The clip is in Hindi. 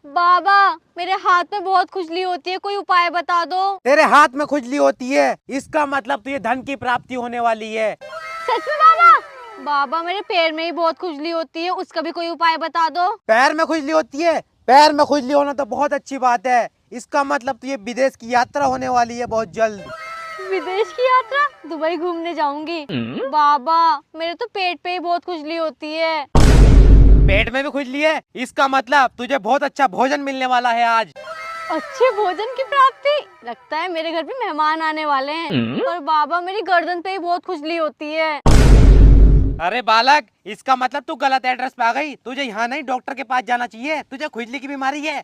बाबा मेरे हाथ में बहुत खुजली होती है, कोई उपाय बता दो। तेरे हाथ में खुजली होती है, इसका मतलब तुझे धन की प्राप्ति होने वाली है। सच में बाबा? बाबा मेरे पैर में ही बहुत खुजली होती है, उसका भी कोई उपाय बता दो। पैर में खुजली होती है? पैर में खुजली होना तो बहुत अच्छी बात है, इसका मतलब तुझे विदेश की यात्रा होने वाली है बहुत जल्द। विदेश की यात्रा? दुबई घूमने जाऊंगी। बाबा मेरे तो पेट पे ही बहुत खुजली होती है। पेट में भी खुजली है, इसका मतलब तुझे बहुत अच्छा भोजन मिलने वाला है आज। अच्छे भोजन की प्राप्ति? लगता है मेरे घर पे मेहमान आने वाले हैं। पर बाबा मेरी गर्दन पे ही बहुत खुजली होती है। अरे बालक, इसका मतलब तू गलत एड्रेस पे आ गई, तुझे यहाँ नहीं डॉक्टर के पास जाना चाहिए, तुझे खुजली की बीमारी है।